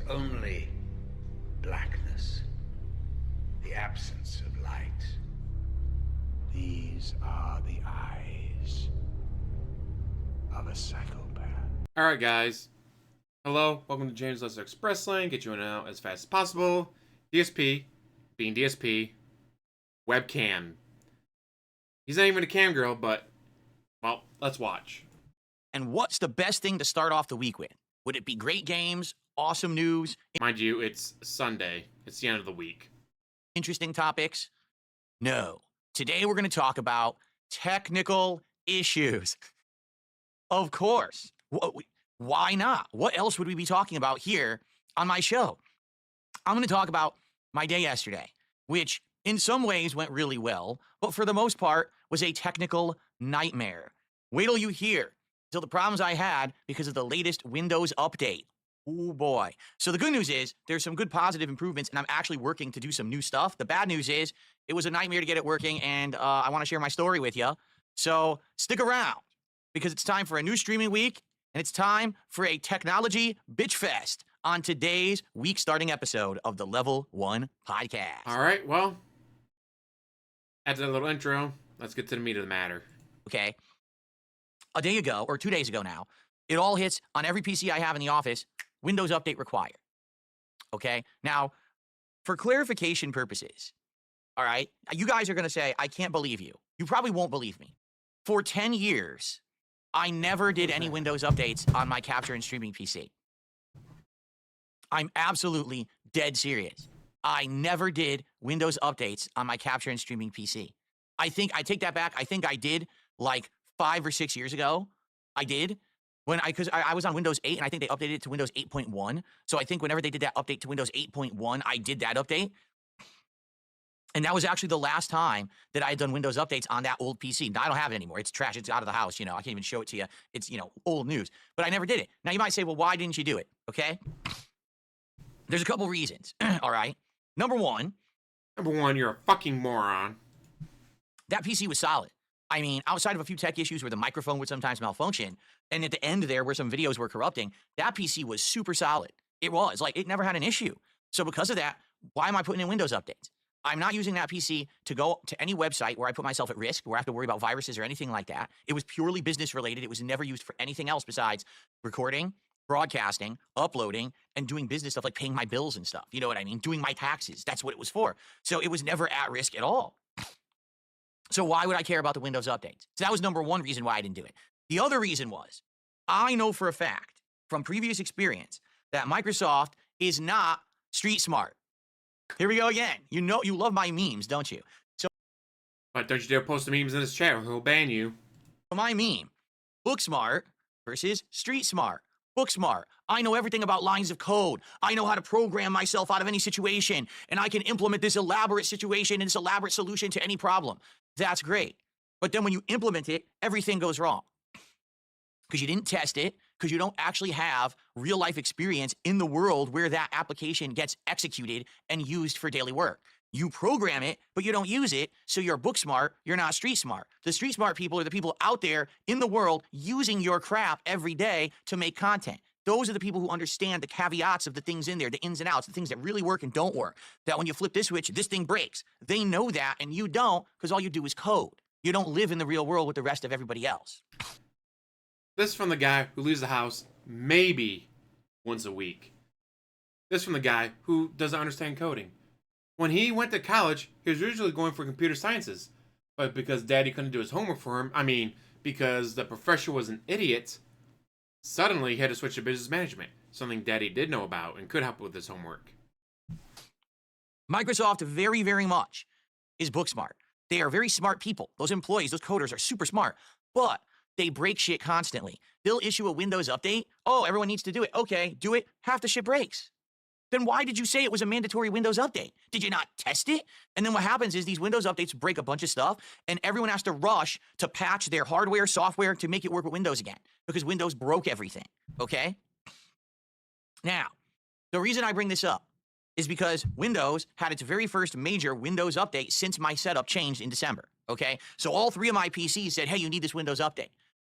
only blackness, the absence of light. These are the eyes of a psychopath. Alright guys, hello, welcome to James Lesser Express Lane, get you in and out as fast as possible. DSP, being DSP, Webcam. He's not even a cam girl, but, well, let's watch. And what's the best thing to start off the week with? Would it be great games, awesome news, Mind you, it's Sunday, it's the end of the week. interesting topics? No. Today we're going to talk about technical issues. Of course. Why not? What else would we be talking about here on my show? I'm going to talk about my day yesterday, which in some ways went really well, but for the most part was a technical nightmare. Wait till you hear the problems I had because of the latest Windows update. Oh boy. So the good news is there's some good positive improvements and I'm actually working to do some new stuff. The bad news is it was a nightmare to get it working and I want to share my story with you. So stick around because it's time for a new streaming week and it's time for a technology bitch fest on today's week starting episode of the Level 1 podcast. Alright, well, after that little intro, let's get to the meat of the matter. Okay. A day ago, or 2 days ago now, it all hits on every PC I have in the office, Windows Update required. Okay? Now, for clarification purposes, all right, you guys are going to say, I can't believe you. You probably won't believe me. For 10 years, I never did any Windows updates on my capture and streaming PC. I'm absolutely dead serious. I never did Windows updates on my capture and streaming PC. I think I take that back. I think I did like 5 or 6 years ago. I did because I was on Windows 8 and I think they updated it to Windows 8.1. So I think whenever they did that update to Windows 8.1, I did that update. And that was actually the last time that I had done Windows updates on that old PC. Now, I don't have it anymore. It's trash. It's out of the house. I can't even show it to you. It's, old news. But I never did it. Now, you might say, well, why didn't you do it? Okay? There's a couple reasons. All right? Number one, you're a fucking moron. that PC was solid. I mean, outside of a few tech issues where the microphone would sometimes malfunction, and at the end there where some videos were corrupting, that PC was super solid. It was. Like, it never had an issue. So because of that, why am I putting in Windows updates? I'm not using that PC to go to any website where I put myself at risk, where I have to worry about viruses or anything like that. It was purely business related. It was never used for anything else besides recording, broadcasting, uploading, and doing business stuff like paying my bills and stuff. You know what I mean? Doing my taxes. That's what it was for. So it was never at risk at all. So why would I care about the Windows updates? So that was number one reason why I didn't do it. The other reason was, I know for a fact from previous experience that Microsoft is not street smart. Here we go again. You love my memes, don't you? So But don't you dare post the memes in this chat or he'll ban you. my meme, book smart versus street smart. Book smart. I know everything about lines of code. I know how to program myself out of any situation, and I can implement this elaborate situation and this elaborate solution to any problem. That's great. But then when you implement it, everything goes wrong. Because you didn't test it, because you don't actually have real life experience in the world where that application gets executed and used for daily work. You program it, but you don't use it, so you're book smart, you're not street smart. The street smart people are the people out there in the world using your crap every day to make content. Those are the people who understand the caveats of the things in there, the ins and outs, the things that really work and don't work. That when you flip this switch, this thing breaks. They know that, and you don't, because all you do is code. You don't live in the real world with the rest of everybody else. This is from the guy who leaves the house maybe once a week. This is from the guy who doesn't understand coding. When he went to college, he was usually going for computer sciences. But because daddy couldn't do his homework for him, because the professor was an idiot, suddenly he had to switch to business management, something daddy did know about and could help with his homework. Microsoft very, very much is book smart. They are very smart people. Those employees, those coders are super smart, but they break shit constantly. They'll issue a Windows update. Oh, everyone needs to do it. Okay, do it. Half the shit breaks. Then why did you say it was a mandatory Windows update? Did you not test it? And then what happens is these Windows updates break a bunch of stuff, and everyone has to rush to patch their hardware, software to make it work with Windows again, because Windows broke everything, okay? Now, the reason I bring this up is because Windows had its very first major Windows update since my setup changed in December, okay? So all three of my PCs said, hey, you need this Windows update.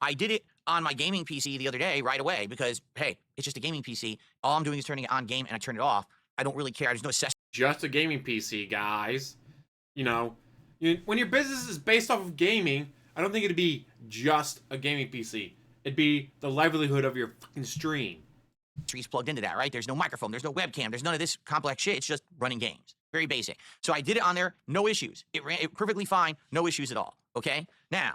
I did it on my gaming PC the other day right away because, hey, it's just a gaming PC. All I'm doing is turning it on game and I turn it off. I don't really care. There's no accessories. Just a gaming PC, guys. You know, when your business is based off of gaming, I don't think it'd be just a gaming PC. It'd be the livelihood of your fucking stream. Plugged into that, right? There's no microphone, there's no webcam, there's none of this complex shit. It's just running games. Very basic. So I did it on there, no issues. It ran perfectly fine, no issues at all. Okay? Now,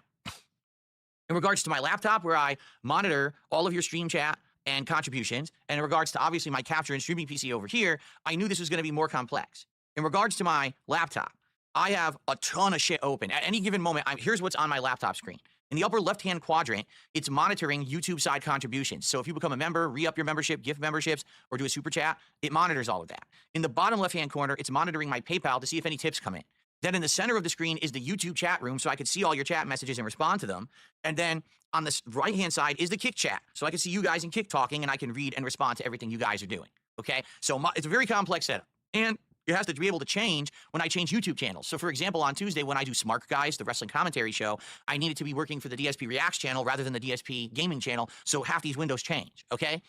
in regards to my laptop, where I monitor all of your stream chat and contributions, and in regards to obviously my capture and streaming PC over here, I knew this was going to be more complex. In regards to my laptop, I have a ton of shit open. At any given moment, here's what's on my laptop screen. In the upper left-hand quadrant, it's monitoring YouTube side contributions. So if you become a member, re-up your membership, gift memberships, or do a super chat, it monitors all of that. In the bottom left-hand corner, it's monitoring my PayPal to see if any tips come in. Then in the center of the screen is the YouTube chat room, so I could see all your chat messages and respond to them. And then on the right-hand side is the Kick chat, so I can see you guys in Kick talking, and I can read and respond to everything you guys are doing. Okay? So it's a very complex setup. And it has to be able to change when I change YouTube channels. So, for example, on Tuesday, when I do Smart Guys, the wrestling commentary show, I need it to be working for the DSP Reacts channel rather than the DSP Gaming channel, so half these windows change, okay?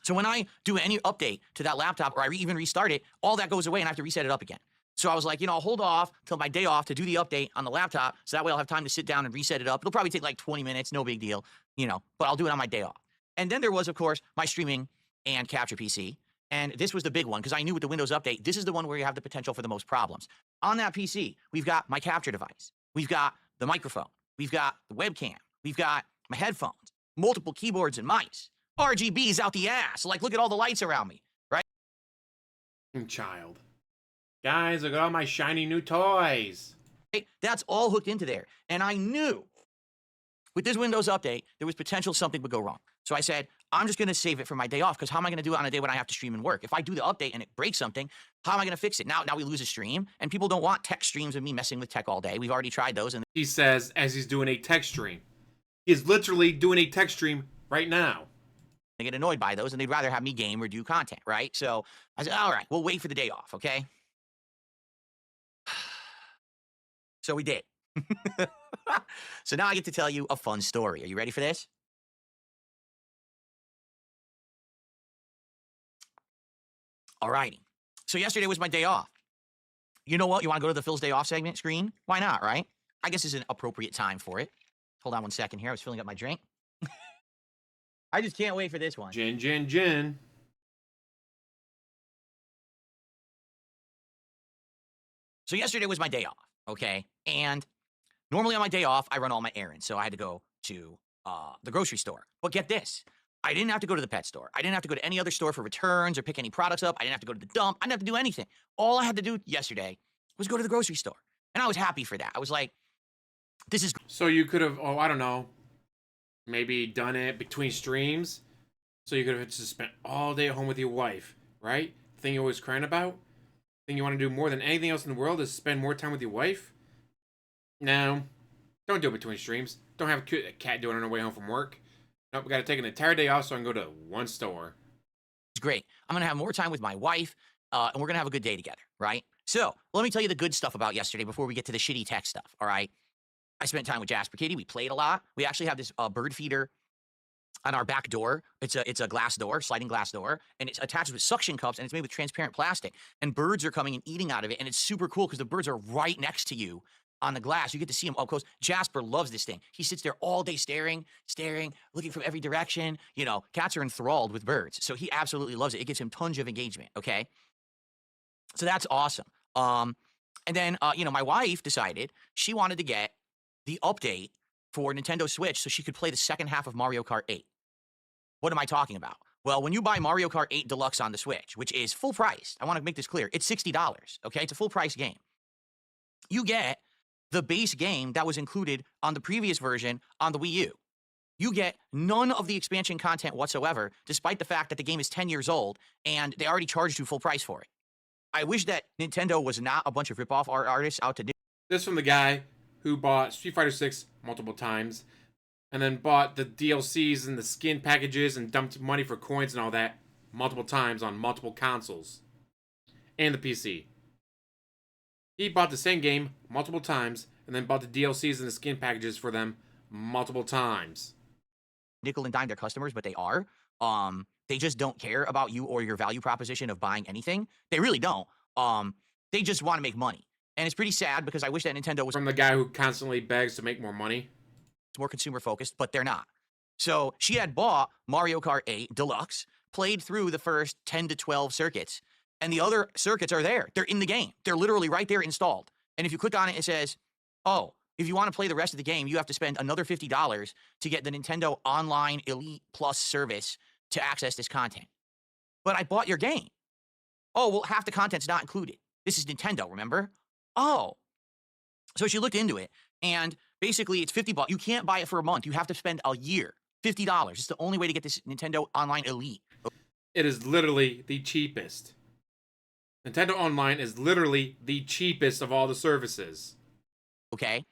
So when I do any update to that laptop or I even restart it, all that goes away and I have to reset it up again. So I was like, I'll hold off till my day off to do the update on the laptop, so that way I'll have time to sit down and reset it up. It'll probably take like 20 minutes, no big deal, but I'll do it on my day off. And then there was, of course, my streaming and capture PC. And this was the big one, because I knew with the Windows Update, this is the one where you have the potential for the most problems. On that PC, we've got my capture device. We've got the microphone. We've got the webcam. We've got my headphones, multiple keyboards and mice. RGBs out the ass. Like, look at all the lights around me, right? Child. Guys, look at all my shiny new toys. That's all hooked into there. And I knew with this Windows Update, there was potential something would go wrong. So I said, I'm just going to save it for my day off, because how am I going to do it on a day when I have to stream and work? If I do the update and it breaks something, how am I going to fix it? Now we lose a stream, and people don't want tech streams of me messing with tech all day. We've already tried those. And he says as he's doing a tech stream. He's literally doing a tech stream right now. They get annoyed by those, and they'd rather have me game or do content, right? So I said, all right, we'll wait for the day off, okay? So we did. So now I get to tell you a fun story. Are you ready for this? All righty. So yesterday was my day off. You know what? You want to go to the Phil's Day Off segment screen? Why not, right? I guess it's an appropriate time for it. Hold on one second here. I was filling up my drink. I just can't wait for this one. Gin, gin, gin. So yesterday was my day off, okay? And normally on my day off, I run all my errands. So I had to go to the grocery store. But get this. I didn't have to go to the pet store. I didn't have to go to any other store for returns or pick any products up. I didn't have to go to the dump. I didn't have to do anything. All I had to do yesterday was go to the grocery store. And I was happy for that. I was like, this is... So you could have, I don't know, maybe done it between streams. So you could have just spent all day at home with your wife, right? The thing you're always crying about? The thing you want to do more than anything else in the world is spend more time with your wife? No. Don't do it between streams. Don't have a cat doing it on her way home from work. Nope, we got to take an entire day off so I can go to one store. It's great. I'm going to have more time with my wife, and we're going to have a good day together, right? So let me tell you the good stuff about yesterday before we get to the shitty tech stuff, all right? I spent time with Jasper Kitty. We played a lot. We actually have this bird feeder on our back door. It's a glass door, sliding glass door, and it's attached with suction cups, and it's made with transparent plastic. And birds are coming and eating out of it, and it's super cool because the birds are right next to you on the glass. You get to see them up close. Jasper loves this thing. He sits there all day staring, looking from every direction. Cats are enthralled with birds, so he absolutely loves it. It gives him tons of engagement, okay? So that's awesome. And then, my wife decided she wanted to get the update for Nintendo Switch so she could play the second half of Mario Kart 8. What am I talking about? Well, when you buy Mario Kart 8 Deluxe on the Switch, which is full price, I want to make this clear, it's $60, okay? It's a full price game. You get the base game that was included on the previous version on the Wii U. You get none of the expansion content whatsoever, despite the fact that the game is 10 years old and they already charged you full price for it. I wish that Nintendo was not a bunch of ripoff artists out to do. This from the guy who bought Street Fighter 6 multiple times, and then bought the DLCs and the skin packages and dumped money for coins and all that multiple times on multiple consoles. And the PC. He bought the same game multiple times, and then bought the DLCs and the skin packages for them multiple times. Nickel and dime their customers, but they are. They just don't care about you or your value proposition of buying anything. They really don't. They just want to make money. And it's pretty sad because I wish that Nintendo was From the guy who constantly begs to make more money. more consumer focused, but they're not. So she had bought Mario Kart 8 Deluxe, played through the first 10 to 12 circuits, and the other circuits are there. They're in the game. They're literally right there installed. And if you click on it, it says, oh, if you want to play the rest of the game, you have to spend another $50 to get the Nintendo Online Elite Plus service to access this content. But I bought your game. Oh, well, half the content's not included. This is Nintendo, remember? Oh. So she looked into it, and basically it's $50. You can't buy it for a month. You have to spend a year. $50. It's the only way to get this Nintendo Online Elite. It is literally the cheapest. Nintendo Online is literally the cheapest of all the services. Okay?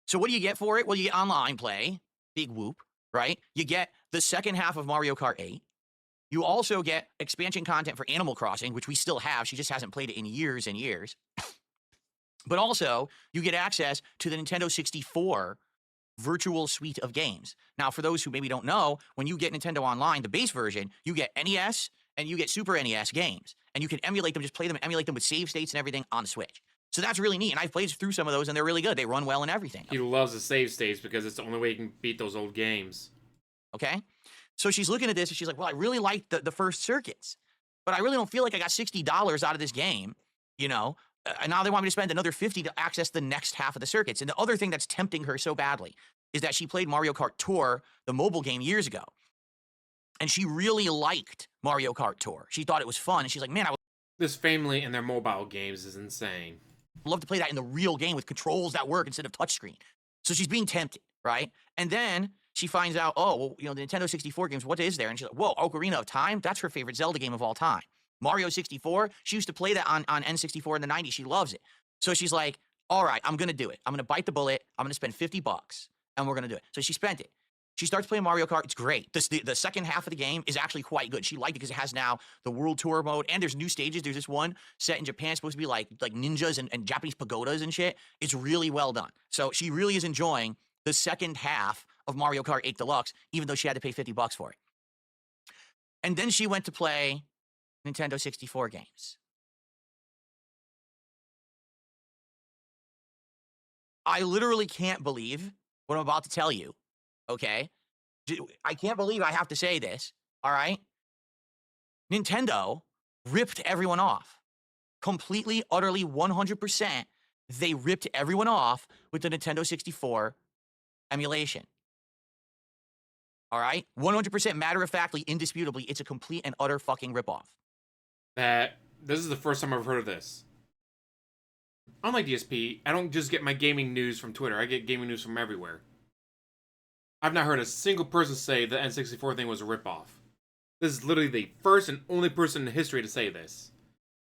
So what do you get for it? Well, you get online play. Big whoop, right? You get the second half of Mario Kart 8. You also get expansion content for Animal Crossing, which we still have. She just hasn't played it in years and years. But also, you get access to the Nintendo 64 virtual suite of games. Now, for those who maybe don't know, when you get Nintendo Online, the base version, you get NES and you get Super NES games. And you can emulate them, just play them, emulate them with save states and everything on the Switch. So that's really neat. And I've played through some of those, and they're really good. They run well and everything. He loves the save states because it's the only way you can beat those old games. Okay? So she's looking at this, and she's like, well, I really like the first circuits, but I really don't feel like I got $60 out of this game, you know? And now they want me to spend another $50 to access the next half of the circuits. And the other thing that's tempting her so badly is that she played Mario Kart Tour, the mobile game, years ago. And she really liked Mario Kart Tour. She thought it was fun, and she's like, man, I would This family and their mobile games is insane. love to play that in the real game with controls that work instead of touchscreen. So she's being tempted, right? And then she finds out, oh, well, you know, the Nintendo 64 games, what is there? And she's like, whoa, Ocarina of Time? That's her favorite Zelda game of all time. Mario 64, she used to play that on N64 in the 90s. She loves it. So she's like, all right, I'm going to do it. I'm going to bite the bullet. I'm going to spend $50, and we're going to do it. So she spent it. She starts playing Mario Kart. It's great. The second half of the game is actually quite good. She liked it because it has now the World Tour mode, and there's new stages. There's this one set in Japan, supposed to be like ninjas and Japanese pagodas and shit. It's really well done. So she really is enjoying the second half of Mario Kart 8 Deluxe, even though she had to pay $50 for it. And then she went to play Nintendo 64 games. I literally can't believe what I'm about to tell you, okay? I can't believe I have to say this, all right? Nintendo ripped everyone off. Completely, utterly, 100%, they ripped everyone off with the Nintendo 64 emulation. All right? 100%, matter-of-factly, indisputably, it's a complete and utter fucking ripoff. This is the first time I've heard of this. Unlike DSP, I don't just get my gaming news from Twitter. I get gaming news from everywhere. I've not heard a single person say the N64 thing was a ripoff. This is literally the first and only person in history to say this.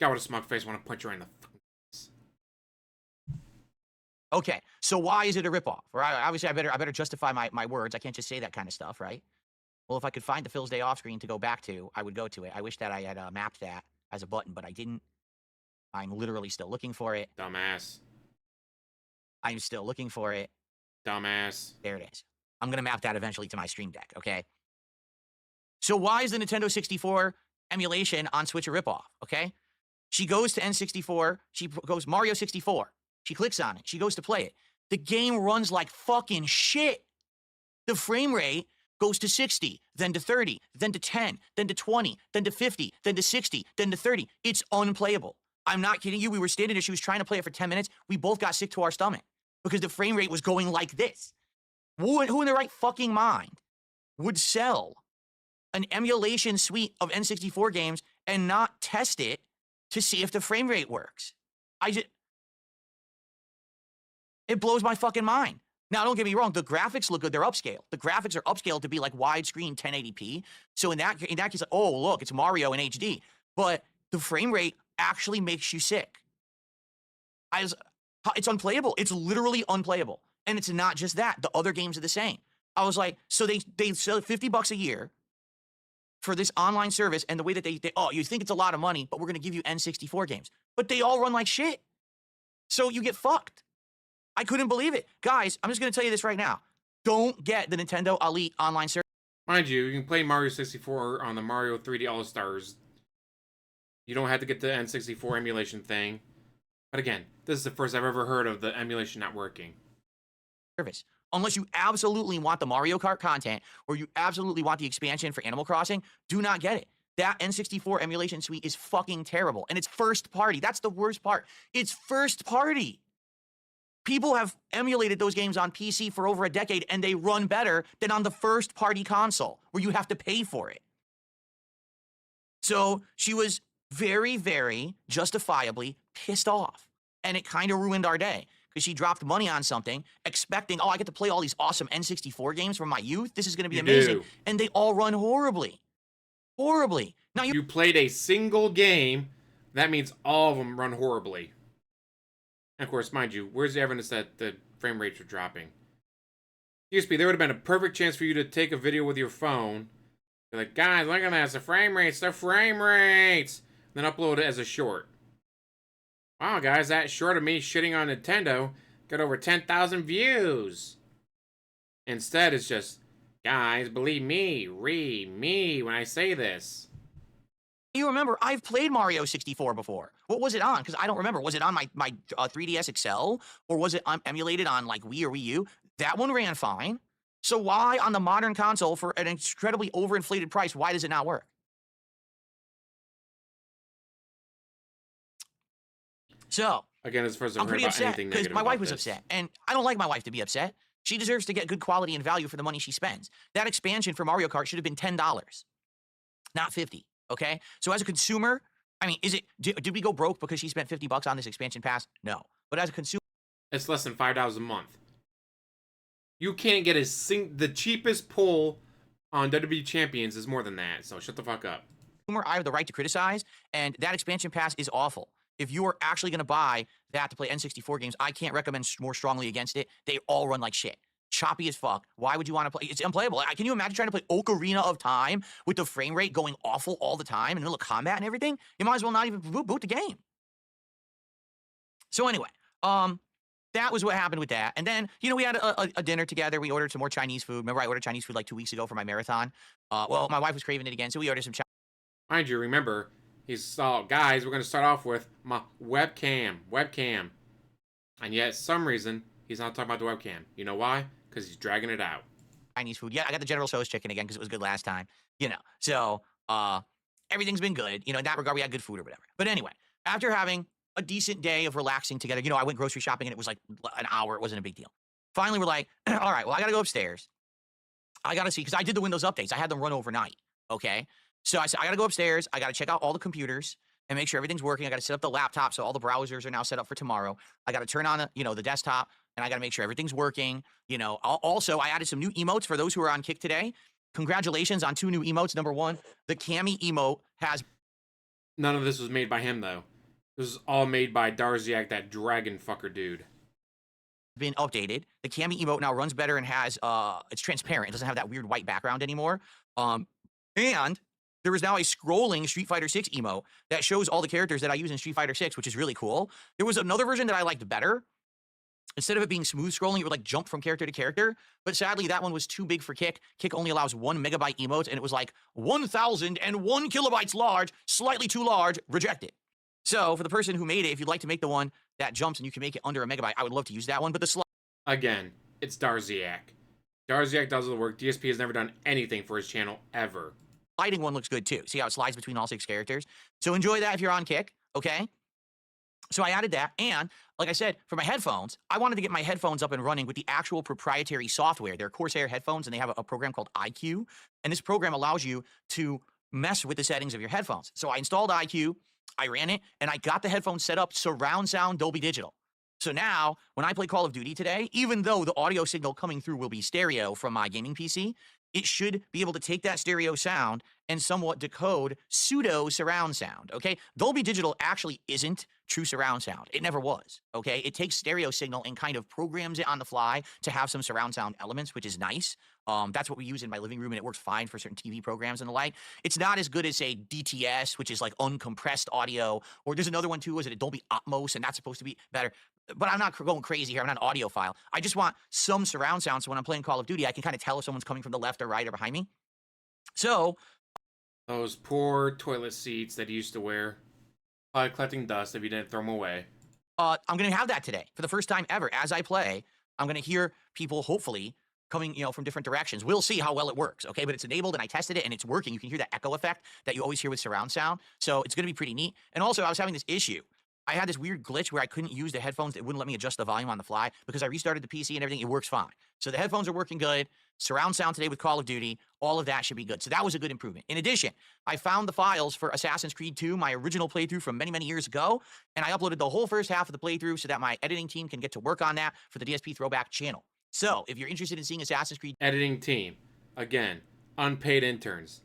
Guy with a smug face want to punch you right in the fucking face. Okay, so why is it a ripoff? Right? Obviously, I better justify my words. I can't just say that kind of stuff, right? Well, if I could find the Phil's Day Off screen to go back to, I would go to it. I wish that I had mapped that as a button, but I didn't. I'm literally still looking for it. Dumbass. I'm still looking for it. Dumbass. There it is. I'm going to map that eventually to my Stream Deck, okay? So why is the Nintendo 64 emulation on Switch a ripoff, okay? She goes to N64. She goes Mario 64. She clicks on it. She goes to play it. The game runs like fucking shit. The frame rate goes to 60, then to 30, then to 10, then to 20, then to 50, then to 60, then to 30. It's unplayable. I'm not kidding you. We were standing there. She was trying to play it for 10 minutes. We both got sick to our stomach because the frame rate was going like this. Who in their right fucking mind would sell an emulation suite of N64 games and not test it to see if the frame rate works? It blows my fucking mind. Now, don't get me wrong. The graphics look good. They're upscaled. The graphics are upscaled to be like widescreen 1080p. So in that case, like, oh, look, it's Mario in HD. But the frame rate actually makes you sick. It's unplayable. It's literally unplayable. And it's not just that. The other games are the same. I was like, so they sell $50 a year for this online service, and the way that they you think it's a lot of money, but we're going to give you N64 games. But they all run like shit. So you get fucked. I couldn't believe it. Guys, I'm just going to tell you this right now. don't get the Nintendo Elite online service. Mind you, you can play Mario 64 on the Mario 3D All-Stars. You don't have to get the N64 emulation thing. But again, this is the first I've ever heard of the emulation not working. Unless you absolutely want the Mario Kart content or you absolutely want the expansion for Animal Crossing, do not get it. That N64 emulation suite is fucking terrible. And it's first party. That's the worst part. It's first party. People have emulated those games on PC for over a decade, and they run better than on the first party console, where you have to pay for it. So she was very, very justifiably pissed off. And it kind of ruined our day, because she dropped money on something, expecting, oh, I get to play all these awesome N64 games from my youth. This is going to be amazing. And they all run horribly. Horribly. Now you played a single game, that means all of them run horribly. And of course, mind you, where's the evidence that the frame rates are dropping? DSP, there would have been a perfect chance for you to take a video with your phone. Be like, guys, look at that, the frame rates, the frame rates! Then upload it as a short. Wow, guys, that short of me shitting on Nintendo got over 10,000 views. Instead, it's just, guys, believe me, me when I say this. You remember, I've played Mario 64 before. What was it on? Because I don't remember. Was it on my 3DS XL? Or was it emulated on, like, Wii or Wii U? That one ran fine. So why, on the modern console, for an incredibly overinflated price, why does it not work? So, again, as far as I'm pretty upset, because my wife was this. upset. And I don't like my wife to be upset. She deserves to get good quality and value for the money she spends. That expansion for Mario Kart should have been $10, not $50. Okay, so as a consumer, I mean, did we go broke because she spent $50 on this expansion pass? No, but as a consumer, it's less than $5 a month. You can't get the cheapest pull on WWE Champions is more than that. So shut the fuck up. I have the right to criticize, and that expansion pass is awful. If you are actually going to buy that to play N64 games, I can't recommend more strongly against it. They all run like shit. Choppy as fuck. Why would you want to play? It's unplayable. Can you imagine trying to play Ocarina of Time with the frame rate going awful all the time in the middle of combat and everything? You might as well not even boot the game. So anyway, that was what happened with that. And then, you know, we had a dinner together. We ordered some more Chinese food. Remember, I ordered Chinese food like 2 weeks ago for my marathon? Well, my wife was craving it again, so we ordered some Chinese. Mind you, remember, guys, we're going to start off with my webcam. And yet, some reason, he's not talking about the webcam. You know why? Because he's dragging it out. Chinese food. Yeah, I got the General Tso's chicken again because it was good last time. You know, so everything's been good. You know, in that regard, we had good food or whatever. But anyway, after having a decent day of relaxing together, you know, I went grocery shopping and it was like an hour. It wasn't a big deal. Finally, we're like, all right, well, I got to go upstairs. I got to see, because I did the Windows updates. I had them run overnight, okay? So I said, I got to go upstairs. I got to check out all the computers and make sure everything's working. I got to set up the laptop so all the browsers are now set up for tomorrow. I got to turn on, the desktop, and I got to make sure everything's working. You know, also, I added some new emotes for those who are on Kick today. Congratulations on 2 new emotes. Number 1, the Cammy emote has... None of this was made by him, though. This is all made by Darziak, that dragon fucker dude. Been updated. The Cammy emote now runs better and has, it's transparent. It doesn't have that weird white background anymore. And there is now a scrolling Street Fighter 6 emote that shows all the characters that I use in Street Fighter 6, which is really cool. There was another version that I liked better. Instead of it being smooth scrolling, it would like jump from character to character. But sadly, that one was too big for Kick. Kick only allows 1 megabyte emotes, and it was like 1,001 kilobytes large, slightly too large, rejected. So for the person who made it, if you'd like to make the one that jumps and you can make it under a megabyte, I would love to use that one. But the again, it's Darziak. Darziak does the work. DSP has never done anything for his channel ever. Sliding one looks good too. See how it slides between all 6 characters? So enjoy that if you're on Kick, okay? So I added that, and like I said, for my headphones, I wanted to get my headphones up and running with the actual proprietary software. They're Corsair headphones, and they have a program called IQ, and this program allows you to mess with the settings of your headphones. So I installed IQ, I ran it, and I got the headphones set up surround sound Dolby Digital. So now, when I play Call of Duty today, even though the audio signal coming through will be stereo from my gaming PC, it should be able to take that stereo sound and somewhat decode pseudo surround sound, okay? Dolby Digital actually isn't true surround sound. It never was, okay? It takes stereo signal and kind of programs it on the fly to have some surround sound elements, which is nice. That's what we use in my living room, and it works fine for certain TV programs and the like. It's not as good as, say, DTS, which is like uncompressed audio, or there's another one too, is it Dolby Atmos, and that's supposed to be better. but I'm not going crazy here. I'm not an audiophile. I just want some surround sound so when I'm playing Call of Duty, I can kind of tell if someone's coming from the left or right or behind me. So Those poor toilet seats that you used to wear. Probably collecting dust if you didn't throw them away. I'm going to have that today for the first time ever. As I play, I'm going to hear people hopefully coming, from different directions. We'll see how well it works, okay? But it's enabled, and I tested it, and it's working. You can hear that echo effect that you always hear with surround sound. So it's going to be pretty neat. And also, I was having this issue. I had this weird glitch where I couldn't use the headphones. It wouldn't let me adjust the volume on the fly because I restarted the PC and everything. It works fine. So the headphones are working good. Surround sound today with Call of Duty. All of that should be good. So that was a good improvement. In addition, I found the files for Assassin's Creed 2, my original playthrough from many, many years ago, and I uploaded the whole first half of the playthrough so that my editing team can get to work on that for the DSP Throwback channel. So if you're interested in seeing Assassin's Creed... Editing team. Again, unpaid interns.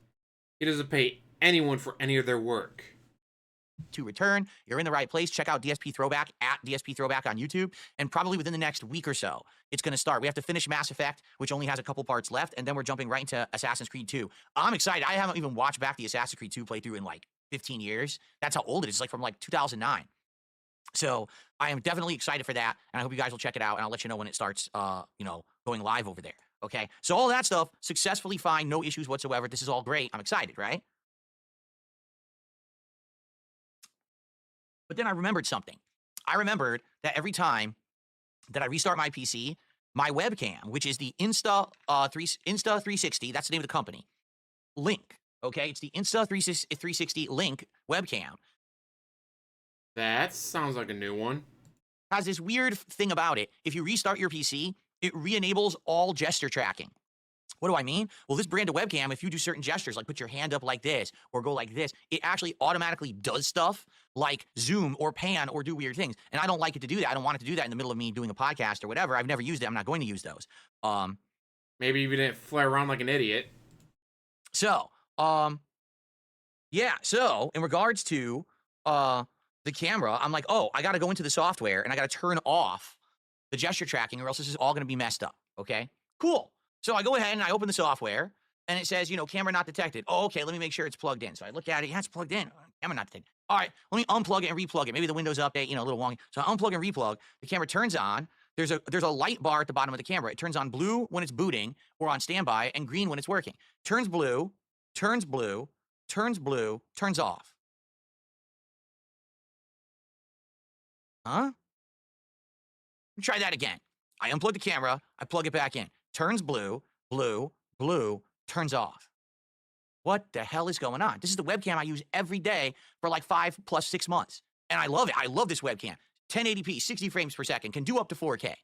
He doesn't pay anyone for any of their work. to return, you're in the right place. Check out DSP Throwback at DSP Throwback on YouTube, and probably within the next week or so, it's going to start. We have to finish Mass Effect, which only has a couple parts left, and then we're jumping right into Assassin's Creed 2. I'm excited. I haven't even watched back the Assassin's Creed 2 playthrough in like 15 years. That's how old it is. It's like from like 2009. So I am definitely excited for that, and I hope you guys will check it out, and I'll let you know when it starts, going live over there. Okay, so all that stuff successfully fine, no issues whatsoever. This is all great. I'm excited, right? But then I remembered something. I remembered that every time that I restart my PC, my webcam, which is the Insta360, that's the name of the company, Link. Okay, it's the Insta360 Link webcam. That sounds like a new one. Has this weird thing about it. If you restart your PC, it re-enables all gesture tracking. What do I mean? Well, this brand of webcam, if you do certain gestures, like put your hand up like this or go like this, it actually automatically does stuff like zoom or pan or do weird things. And I don't like it to do that. I don't want it to do that in the middle of me doing a podcast or whatever. I've never used it. I'm not going to use those. Maybe you didn't flare around like an idiot. So, yeah. So, in regards to the camera, I'm like, oh, I got to go into the software and I got to turn off the gesture tracking or else this is all going to be messed up. Okay, cool. So I go ahead and I open the software and it says, camera not detected. Oh, okay, let me make sure it's plugged in. So I look at it. Yeah, it's plugged in. Camera not detected. All right, let me unplug it and replug it. Maybe the Windows update, a little wonky. So I unplug and replug. The camera turns on. There's a light bar at the bottom of the camera. It turns on blue when it's booting or on standby and green when it's working. Turns blue, turns blue, turns blue, turns off. Huh? Let me try that again. I unplug the camera. I plug it back in. Turns blue, blue, blue, turns off. What the hell is going on? This is the webcam I use every day for like 5 plus 6 months. And I love it. I love this webcam. 1080p, 60 frames per second, can do up to 4K.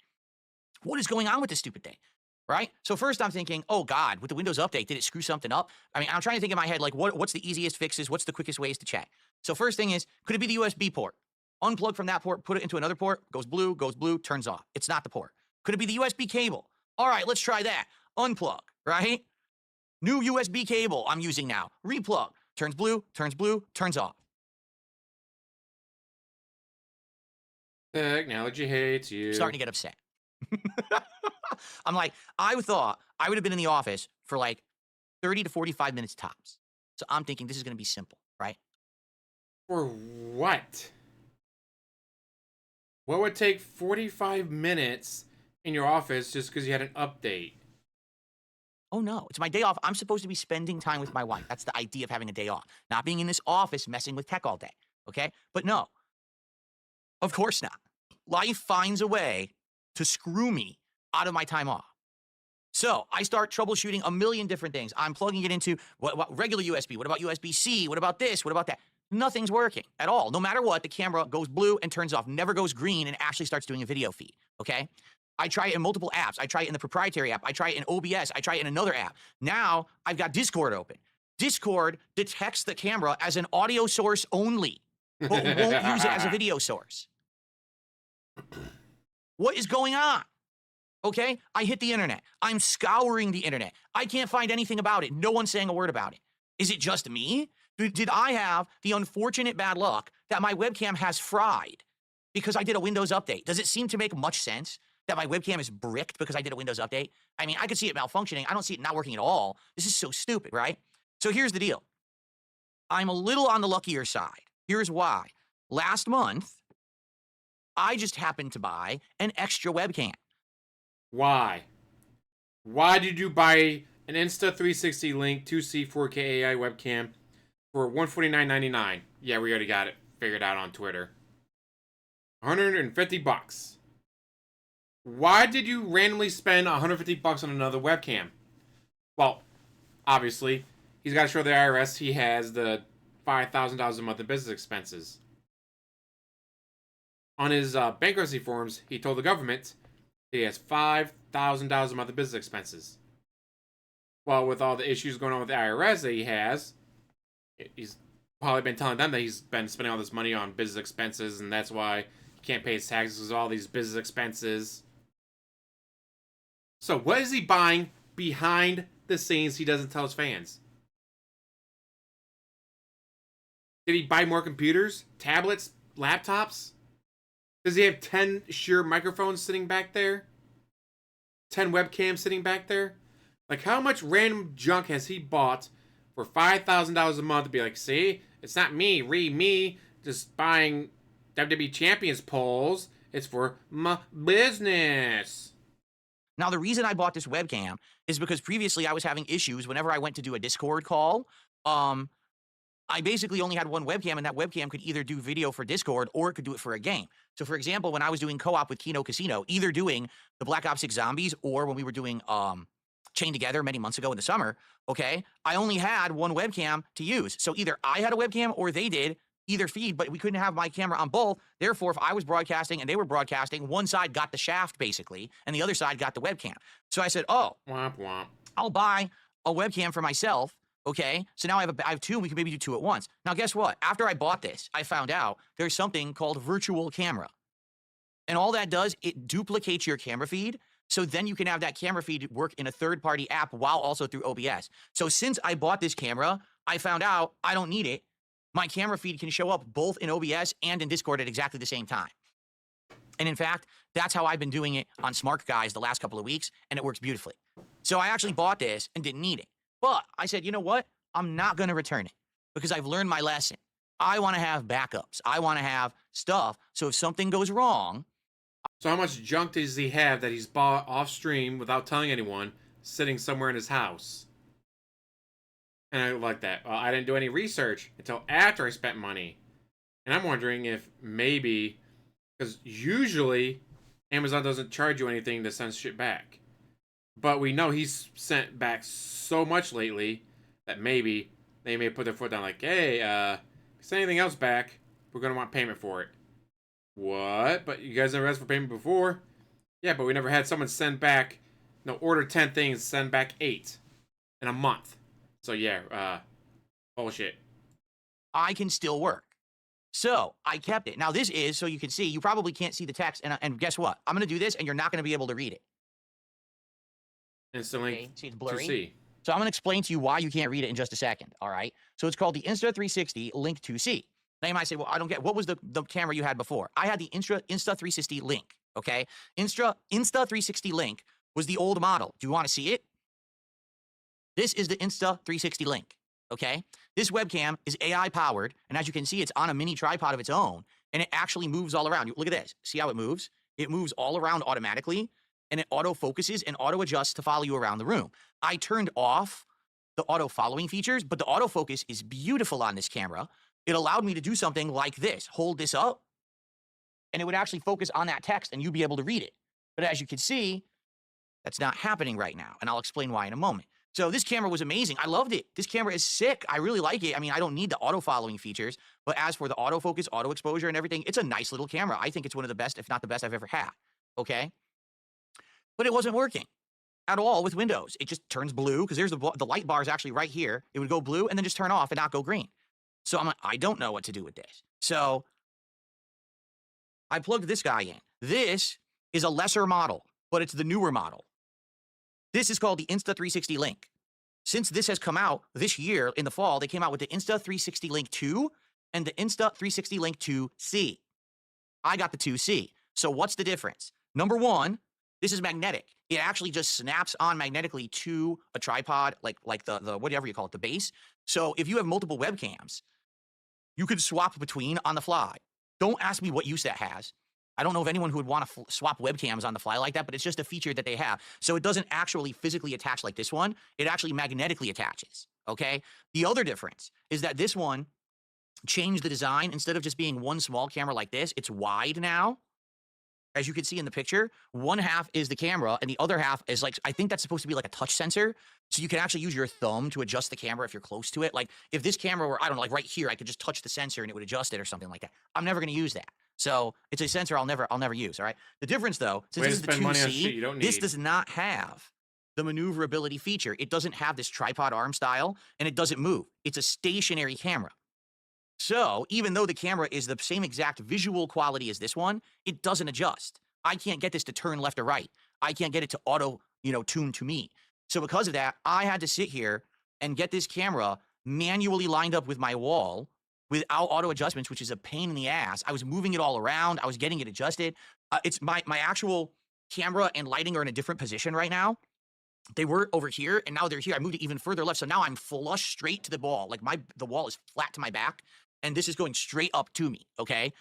What is going on with this stupid thing? Right? So first I'm thinking, oh God, with the Windows update, did it screw something up? I mean, I'm trying to think in my head, like what's the easiest fixes? What's the quickest ways to check? So first thing is, could it be the USB port? Unplug from that port, put it into another port, goes blue, turns off. It's not the port. Could it be the USB cable? All right, let's try that. Unplug, right? New USB cable I'm using now. Replug. Turns blue, turns off. Technology hates you. Starting to get upset. I'm like, I thought I would have been in the office for like 30 to 45 minutes tops. So I'm thinking this is going to be simple, right? For what? What would take 45 minutes in your office just because you had an update? Oh no, it's my day off. I'm supposed to be spending time with my wife. That's the idea of having a day off. Not being in this office messing with tech all day, okay? But no, of course not. Life finds a way to screw me out of my time off. So I start troubleshooting a million different things. I'm plugging it into what regular USB. What about USB-C? What about this? What about that? Nothing's working at all. No matter what, the camera goes blue and turns off, never goes green and actually starts doing a video feed, okay? I try it in multiple apps. I try it in the proprietary app. I try it in OBS. I try it in another app. Now I've got Discord open. Discord detects the camera as an audio source only, but won't use it as a video source. What is going on? Okay, I hit the internet. I'm scouring the internet. I can't find anything about it. No one's saying a word about it. Is it just me? Did I have the unfortunate bad luck that my webcam has fried because I did a Windows update? Does it seem to make much sense that my webcam is bricked because I did a Windows update? I mean, I could see it malfunctioning. I don't see it not working at all. This is so stupid, right? So here's the deal. I'm a little on the luckier side. Here's why. Last month, I just happened to buy an extra webcam. Why? Why did you buy an Insta360 Link 2C 4K AI webcam for $149.99? Yeah, we already got it figured out on Twitter. $150. Why did you randomly spend $150 on another webcam? Well, obviously, he's got to show the IRS he has the $5,000 a month in business expenses. On his bankruptcy forms, he told the government he has $5,000 a month in business expenses. Well, with all the issues going on with the IRS that he has, he's probably been telling them that he's been spending all this money on business expenses, and that's why he can't pay his taxes because of all these business expenses. So what is he buying behind the scenes he doesn't tell his fans? Did he buy more computers, tablets, laptops? Does he have 10 Shure microphones sitting back there? 10 webcams sitting back there? Like, how much random junk has he bought for $5,000 a month to be like, see, it's not me just buying WWE Champions polls. It's for my business. Now, the reason I bought this webcam is because previously I was having issues whenever I went to do a Discord call. I basically only had one webcam, and that webcam could either do video for Discord or it could do it for a game. So, for example, when I was doing co-op with Kino Casino, either doing the Black Ops 6 Zombies or when we were doing Chained Together many months ago in the summer, okay, I only had one webcam to use. So either I had a webcam or they did, either feed, but we couldn't have my camera on both. Therefore, if I was broadcasting and they were broadcasting, one side got the shaft, basically, and the other side got the webcam. So I said, oh, Womp womp. I'll buy a webcam for myself. Okay, so now I have two, and we can maybe do two at once. Now, guess what? After I bought this, I found out there's something called virtual camera. And all that does, it duplicates your camera feed. So then you can have that camera feed work in a third-party app while also through OBS. So since I bought this camera, I found out I don't need it. My camera feed can show up both in OBS and in Discord at exactly the same time. And in fact, that's how I've been doing it on Smart Guys the last couple of weeks, and it works beautifully. So I actually bought this and didn't need it. But I said, you know what? I'm not going to return it because I've learned my lesson. I want to have backups. I want to have stuff. So if something goes wrong. So how much junk does he have that he's bought off stream without telling anyone, sitting somewhere in his house? And I like that. Well, I didn't do any research until after I spent money. And I'm wondering if maybe, because usually Amazon doesn't charge you anything to send shit back. But we know he's sent back so much lately that maybe they may put their foot down like, hey, if you send anything else back, we're going to want payment for it. What? But you guys never asked for payment before? Yeah, but we never had someone send back, order 10 things, send back 8 in a month. So yeah, bullshit. I can still work. So I kept it. Now this is, so you can see, you probably can't see the text. And guess what? I'm going to do this and you're not going to be able to read it. Instantly, okay, see it's blurry. to see. So I'm going to explain to you why you can't read it in just a second, all right? So it's called the Insta360 Link 2C. Now you might say, well, I don't get, what was the camera you had before? I had the Insta360 Link, okay? Insta360 Link was the old model. Do you want to see it? This is the Insta360 Link, okay? This webcam is AI powered, and as you can see, it's on a mini tripod of its own, and it actually moves all around. Look at this. See how it moves? It moves all around automatically, and it auto focuses and auto adjusts to follow you around the room. I turned off the auto following features, but the autofocus is beautiful on this camera. It allowed me to do something like this. Hold this up, and it would actually focus on that text, and you'd be able to read it. But as you can see, that's not happening right now, and I'll explain why in a moment. So this camera was amazing. I loved it. This camera is sick. I really like it. I mean, I don't need the auto following features, but as for the autofocus, auto exposure, and everything, it's a nice little camera. I think it's one of the best, if not the best I've ever had, okay? But it wasn't working at all with Windows. It just turns blue because there's the light bar is actually right here. It would go blue and then just turn off and not go green. So I'm like, I don't know what to do with this. So I plugged this guy in. This is a lesser model, but it's the newer model. This is called the Insta360 Link. Since this has come out this year in the fall, they came out with the Insta360 Link 2 and the Insta360 Link 2C. I got the 2C. So what's the difference? Number one, this is magnetic. It actually just snaps on magnetically to a tripod, like the whatever you call it, the base. So if you have multiple webcams, you could swap between on the fly. Don't ask me what use that has. I don't know of anyone who would want to swap webcams on the fly like that, but it's just a feature that they have. So it doesn't actually physically attach like this one. It actually magnetically attaches, okay? The other difference is that this one changed the design. Instead of just being one small camera like this, it's wide now. As you can see in the picture, one half is the camera and the other half is like, I think that's supposed to be like a touch sensor. So you can actually use your thumb to adjust the camera if you're close to it. Like if this camera were, I don't know, like right here, I could just touch the sensor and it would adjust it or something like that. I'm never going to use that. So it's a sensor I'll never use, all right? The difference though, since this is the 2C, this does not have the maneuverability feature. It doesn't have this tripod arm style and it doesn't move. It's a stationary camera. So even though the camera is the same exact visual quality as this one, it doesn't adjust. I can't get this to turn left or right. I can't get it to auto, tune to me. So because of that, I had to sit here and get this camera manually lined up with my wall without auto adjustments, which is a pain in the ass. I was moving it all around. I was getting it adjusted. It's my actual camera and lighting are in a different position right now. They were over here and now they're here. I moved it even further left. So now I'm flush straight to the wall. Like the wall is flat to my back and this is going straight up to me. Okay.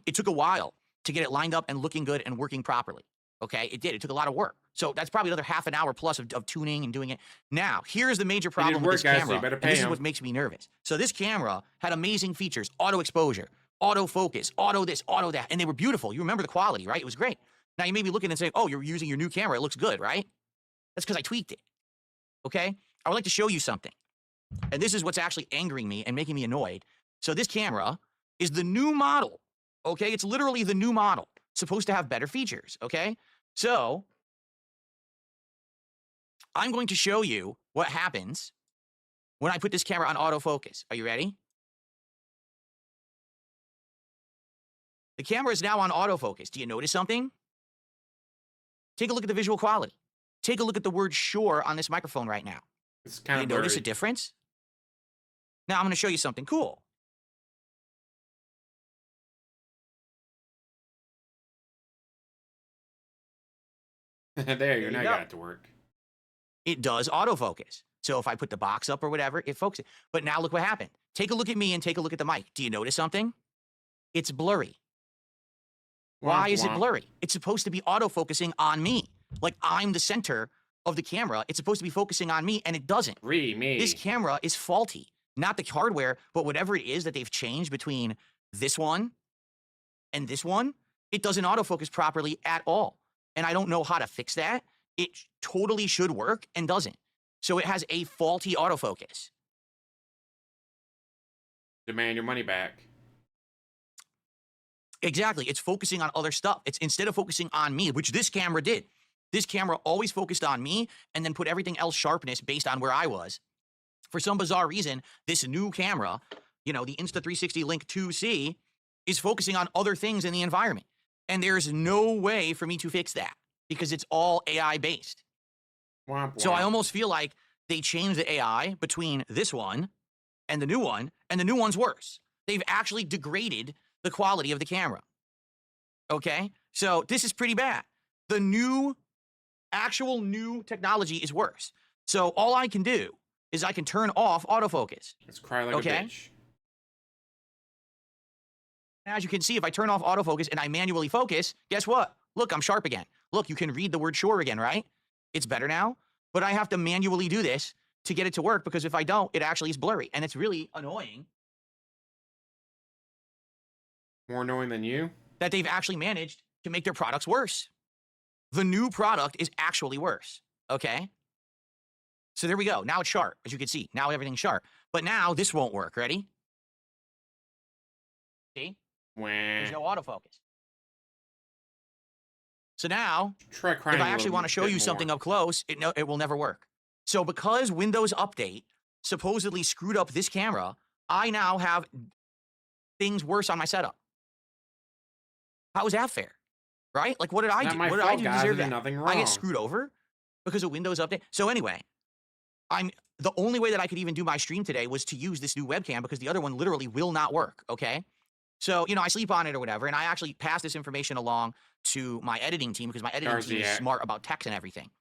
It took a while to get it lined up and looking good and working properly. Okay. It did. It took a lot of work. So that's probably another half an hour plus of tuning and doing it. Now, here's the major problem with this camera. And this is what makes me nervous. So this camera had amazing features, auto exposure, autofocus, auto this, auto that, and they were beautiful. You remember the quality, right? It was great. Now you may be looking and saying, oh, you're using your new camera. It looks good, right? That's because I tweaked it. Okay. I would like to show you something. And this is what's actually angering me and making me annoyed. So this camera is the new model. Okay. It's literally the new model. It's supposed to have better features. Okay. So I'm going to show you what happens when I put this camera on autofocus. Are you ready? The camera is now on autofocus. Do you notice something? Take a look at the visual quality. Take a look at the word sure on this microphone right now. It's kind of Do you notice a difference? Now I'm going to show you something cool. There you now got it to work. It does autofocus. So if I put the box up or whatever, it focuses. But now look what happened. Take a look at me and take a look at the mic. Do you notice something? It's blurry. Why is it blurry? It's supposed to be autofocusing on me. Like I'm the center of the camera. It's supposed to be focusing on me and it doesn't. Me. This camera is faulty. Not the hardware, but whatever it is that they've changed between this one and this one, it doesn't autofocus properly at all. And I don't know how to fix that. It totally should work and doesn't. So it has a faulty autofocus. Demand your money back. Exactly. It's focusing on other stuff. It's instead of focusing on me, which this camera did. This camera always focused on me and then put everything else sharpness based on where I was. For some bizarre reason, this new camera, the Insta360 Link 2C, is focusing on other things in the environment. And there's no way for me to fix that because it's all AI based. So I almost feel like they changed the AI between this one and the new one's worse. They've actually degraded the quality of the camera. Okay? So this is pretty bad. The actual new technology is worse. So all I can do is I can turn off autofocus. Let's cry like a bitch. As you can see, if I turn off autofocus and I manually focus, guess what? Look, I'm sharp again. Look, you can read the word sure again, right? It's better now, but I have to manually do this to get it to work because if I don't, it actually is blurry and it's really annoying. More annoying than you? That they've actually managed to make their products worse. The new product is actually worse, okay? So there we go. Now it's sharp, as you can see. Now everything's sharp. But now this won't work. Ready? See? There's no autofocus. So now, if I actually want to show you something up close, it will never work. So because Windows Update supposedly screwed up this camera, I now have things worse on my setup. How is that fair? Right? Like, what did I do? What did I do to deserve that? Nothing wrong. I get screwed over because of Windows Update. So anyway, the only way that I could even do my stream today was to use this new webcam because the other one literally will not work, okay? So, I sleep on it or whatever, and I actually pass this information along to my editing team because my editing team is smart about tech and everything.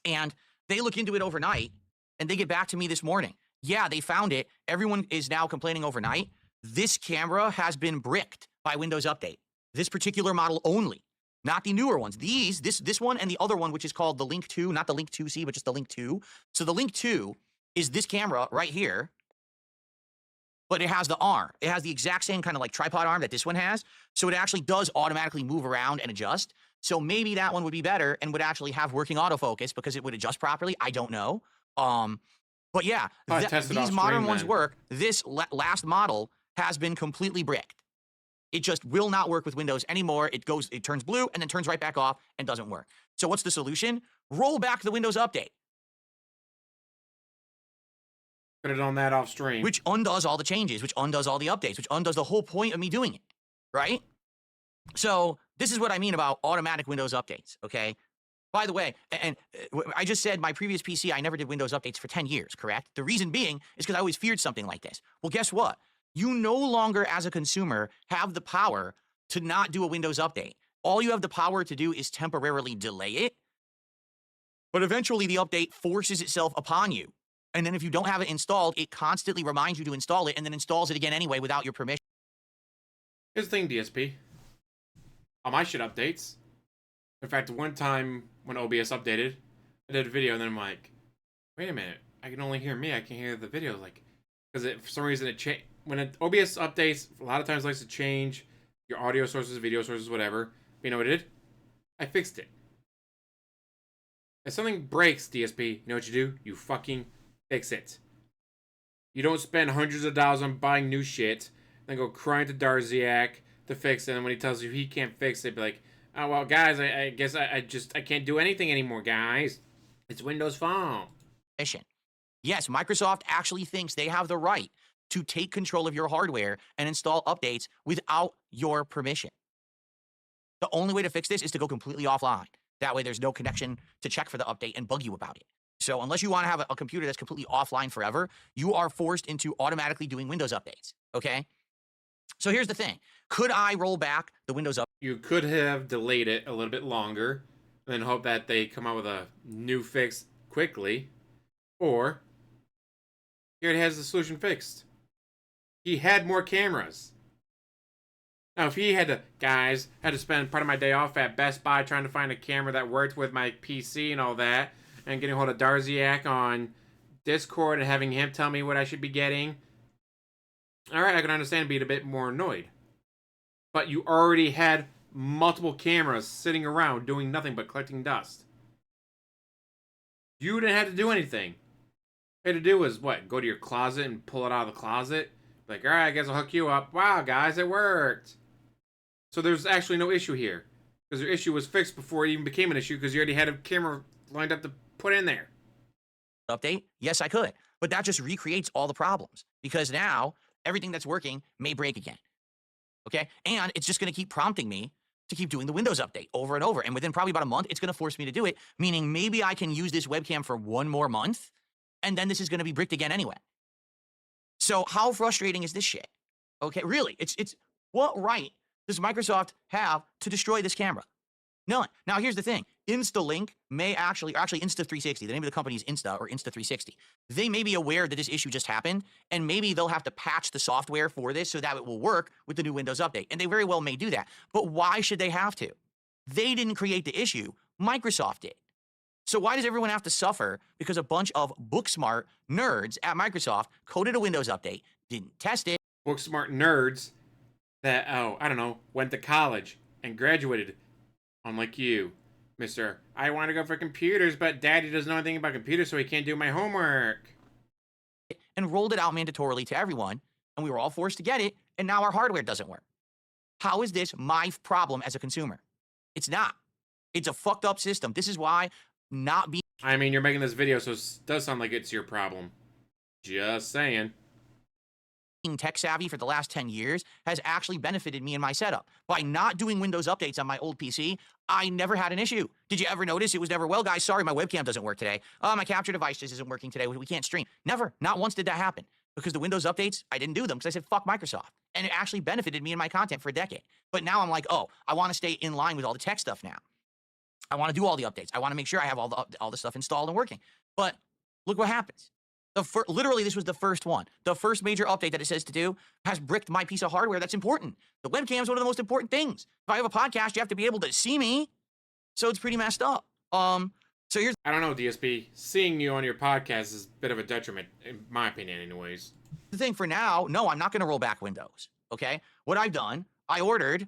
And they look into it overnight, and they get back to me this morning. Yeah, they found it. Everyone is now complaining overnight. This camera has been bricked by Windows Update. This particular model only, not the newer ones. This one and the other one, which is called the Link 2, not the Link 2C, but just the Link 2. So the Link 2 is this camera right here, but it has the arm. It has the exact same kind of like tripod arm that this one has. So it actually does automatically move around and adjust. So maybe that one would be better and would actually have working autofocus because it would adjust properly. I don't know. But yeah, these modern ones work. This last model has been completely bricked. It just will not work with Windows anymore. It turns blue and then turns right back off and doesn't work. So what's the solution? Roll back the Windows update. Put it on that off stream. Which undoes all the changes, which undoes all the updates, which undoes the whole point of me doing it, right? So this is what I mean about automatic Windows updates, okay? By the way, and I just said my previous PC, I never did Windows updates for 10 years, correct? The reason being is because I always feared something like this. Well, guess what? You no longer, as a consumer, have the power to not do a Windows update. All you have the power to do is temporarily delay it, but eventually the update forces itself upon you. And then if you don't have it installed, it constantly reminds you to install it and then installs it again anyway without your permission. Here's the thing, DSP. All my shit updates. In fact, one time when OBS updated, I did a video and then I'm like, wait a minute, I can only hear me, I can't hear the video. Like, because for some reason it changed. When OBS updates, a lot of times likes to change your audio sources, video sources, whatever. But you know what I did? I fixed it. If something breaks, DSP, you know what you do? You fucking fix it. You don't spend hundreds of dollars on buying new shit, then go crying to Darziak to fix it, and when he tells you he can't fix it, be like, oh, well, guys, I guess I can't do anything anymore, guys. It's Windows Phone. Yes, Microsoft actually thinks they have the right to take control of your hardware and install updates without your permission. The only way to fix this is to go completely offline. That way there's no connection to check for the update and bug you about it. So unless you want to have a computer that's completely offline forever, you are forced into automatically doing Windows updates, okay? So here's the thing. Could I roll back the Windows update? You could have delayed it a little bit longer and then hope that they come out with a new fix quickly. Or he already has the solution fixed. He had more cameras. Now, if he had to spend part of my day off at Best Buy trying to find a camera that worked with my PC and all that, and getting a hold of Darziak on Discord and having him tell me what I should be getting, alright, I can understand being a bit more annoyed. But you already had multiple cameras sitting around doing nothing but collecting dust. You didn't have to do anything. All you had to do was, what, go to your closet and pull it out of the closet? Like, alright, I guess I'll hook you up. Wow, guys, it worked. So there's actually no issue here. Because your issue was fixed before it even became an issue because you already had a camera lined up to put in there. Update? Yes, I could. But that just recreates all the problems. Because now, everything that's working may break again. Okay? And it's just going to keep prompting me to keep doing the Windows update over and over. And within probably about a month, it's going to force me to do it. Meaning maybe I can use this webcam for one more month. And then this is going to be bricked again anyway. So how frustrating is this shit? Okay, really, it's what right does Microsoft have to destroy this camera? None. Now, here's the thing. InstaLink may actually Insta360, the name of the company is Insta or Insta360. They may be aware that this issue just happened, and maybe they'll have to patch the software for this so that it will work with the new Windows update. And they very well may do that. But why should they have to? They didn't create the issue. Microsoft did. So why does everyone have to suffer because a bunch of book-smart nerds at Microsoft coded a Windows update, didn't test it? Book-smart nerds that, I don't know, went to college and graduated. Unlike you, Mr. I want to go for computers, but Daddy doesn't know anything about computers, so he can't do my homework. And rolled it out mandatorily to everyone, and we were all forced to get it, and now our hardware doesn't work. How is this my problem as a consumer? It's not. It's a fucked up system. This is why not being... I mean, you're making this video, so it does sound like it's your problem. Just saying. Tech savvy for the last 10 years has actually benefited me in my setup. By not doing Windows updates on my old PC, I never had an issue. Did you ever notice it was never, well, guys, sorry, my webcam doesn't work today. My capture device just isn't working today. We can't stream. Never. Not once did that happen. Because the Windows updates, I didn't do them because I said, fuck Microsoft. And it actually benefited me in my content for a decade. But now I'm like, oh, I want to stay in line with all the tech stuff now. I want to do all the updates. I want to make sure I have all the stuff installed and working. But look what happens. Literally, this was the first one. The first major update that it says to do has bricked my piece of hardware that's important. The webcam is one of the most important things. If I have a podcast, you have to be able to see me. So it's pretty messed up. So here's I don't know, DSP. Seeing you on your podcast is a bit of a detriment, in my opinion, anyways. the thing for now. No, I'm not going to roll back Windows. Okay? What I've done, I ordered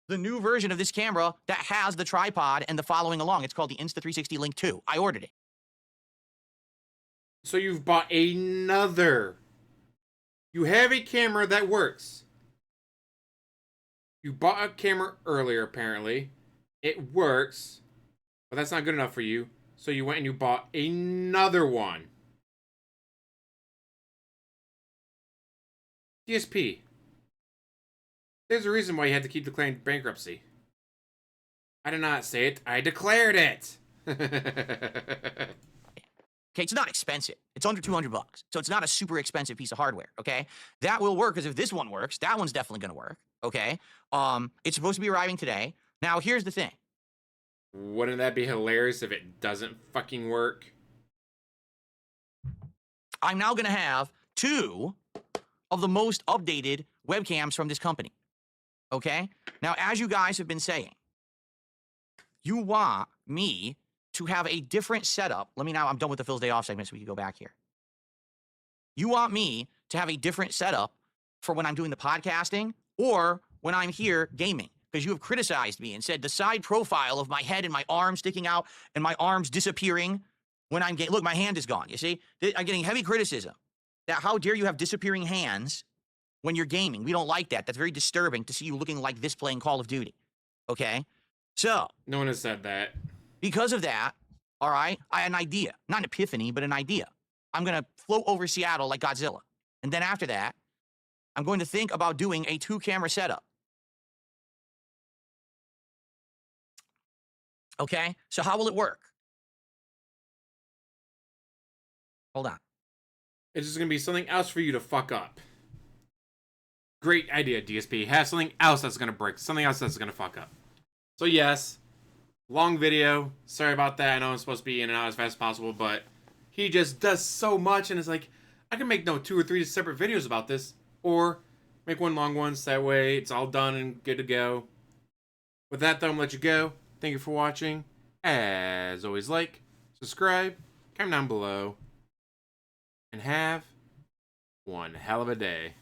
the new version of this camera that has the tripod and the following along. It's called the Insta360 Link 2. I ordered it. So you've bought another. You have a camera that works. You bought a camera earlier, apparently. It works. But that's not good enough for you. So you went and you bought another one. DSP. There's a reason why you had to keep declaring bankruptcy. I did not say it. I declared it. Okay, it's not expensive. It's under $200, so it's not a super expensive piece of hardware. Okay, that will work because if this one works, that one's definitely going to work. Okay, it's supposed to be arriving today. Now, here's the thing. Wouldn't that be hilarious if it doesn't fucking work? I'm now going to have 2 of the most updated webcams from this company. Okay, now as you guys have been saying, you want me to have a different setup. Let me now, I'm done with the Phil's Day Off segment so we can go back here. You want me to have a different setup for when I'm doing the podcasting or when I'm here gaming, because you have criticized me and said the side profile of my head and my arms sticking out and my arms disappearing when I'm look, my hand is gone. You see, I'm getting heavy criticism that how dare you have disappearing hands when you're gaming. We don't like that. That's very disturbing to see you looking like this playing Call of Duty. Okay, so No one has said that. because of that, all right, I had an idea. Not an epiphany, but an idea. I'm going to float over Seattle like Godzilla. And then after that, I'm going to think about doing a 2-camera setup. Okay? So how will it work? Hold on. It's just going to be something else for you to fuck up. Great idea, DSP. Have something else that's going to break. Something else that's going to fuck up. So yes, long video. Sorry about that. I know I'm supposed to be in and out as fast as possible, but he just does so much, and it's like, I can make 2 or 3 separate videos about this, or make one long one, so that way it's all done and good to go. With that, though, I'm going to let you go. Thank you for watching. As always, like, subscribe, comment down below, and have one hell of a day.